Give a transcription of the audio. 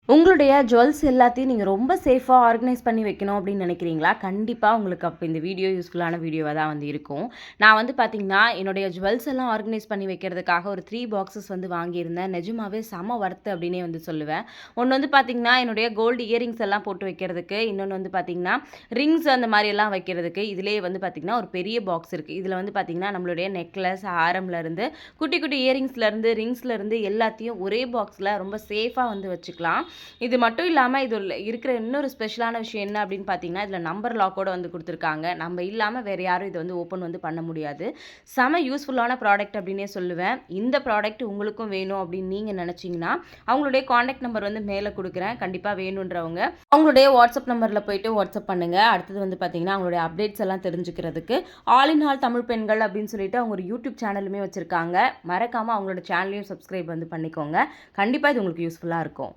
உங்களுடைய ஜுவல்ஸ் எல்லாத்தையும் நீங்கள் ரொம்ப சேஃபாக ஆர்கனைஸ் பண்ணி வைக்கணும் அப்படின்னு நினைக்கிறீங்களா? கண்டிப்பாக உங்களுக்கு அப்போ இந்த வீடியோ யூஸ்ஃபுல்லான வீடியோவாக தான் இருக்கும். நான் பார்த்தீங்கன்னா, என்னுடைய ஜுவல்ஸ் எல்லாம் ஆர்கனைஸ் பண்ணி வைக்கிறதுக்காக ஒரு 3 பாக்ஸஸ் வாங்கியிருந்தேன். நிஜமாவே செம வொர்த் அப்படின்னே சொல்லுவேன். ஒன்று பார்த்தீங்கன்னா, என்னுடைய கோல்டு இயரிங்ஸ் எல்லாம் போட்டு வைக்கிறதுக்கு. இன்னொன்று பார்த்தீங்கன்னா, ரிங்ஸ் அந்த மாதிரி எல்லாம் வைக்கிறதுக்கு. இதிலேயே பார்த்தீங்கன்னா, ஒரு பெரிய பாக்ஸ் இருக்குது. இதில் பார்த்தீங்கன்னா, நம்மளுடைய நெக்லஸ், ஆரம்லேருந்து குட்டி குட்டி இயரிங்ஸ்லேருந்து ரிங்ஸ்லேருந்து எல்லாத்தையும் ஒரே பாக்ஸில் ரொம்ப சேஃபாக வச்சுக்கலாம். இது மட்டும் இல்லாமல் இதில் இருக்கிற இன்னொரு ஸ்பெஷலான விஷயம் என்ன அப்படின்னு பார்த்தீங்கன்னா, இதில் நம்பர் லாக்கோட கொடுத்துருக்காங்க. நம்ம இல்லாமல் வேறு யாரும் இதை ஓப்பன் பண்ண முடியாது. செம யூஸ்ஃபுல்லான ப்ராடக்ட் அப்படின்னே சொல்லுவேன். இந்த ப்ராடக்ட் உங்களுக்கும் வேணும் அப்படின்னு நீங்கள் நினச்சிங்கன்னா, அவங்களுடைய காண்டாக்ட் நம்பர் மேலே கொடுக்குறேன். கண்டிப்பாக வேணுன்றவங்க அவங்களுடைய வாட்ஸ்அப் நம்பரில் போயிட்டு வாட்ஸ்அப் பண்ணுங்கள். அடுத்தது பார்த்தீங்கன்னா, அவங்களுடைய அப்டேட்ஸ் எல்லாம் தெரிஞ்சுக்கிறதுக்கு ஆல் இன் ஆல் தமிழ் பெண்கள் அப்படின்னு சொல்லிட்டு அவங்க ஒரு யூடியூப் சேனலுமே வச்சுருக்காங்க. மறக்காமல் அவங்களோட சேனலையும் சப்ஸ்கிரைப் பண்ணிக்கோங்க. கண்டிப்பாக இது உங்களுக்கு யூஸ்ஃபுல்லாக இருக்கும்.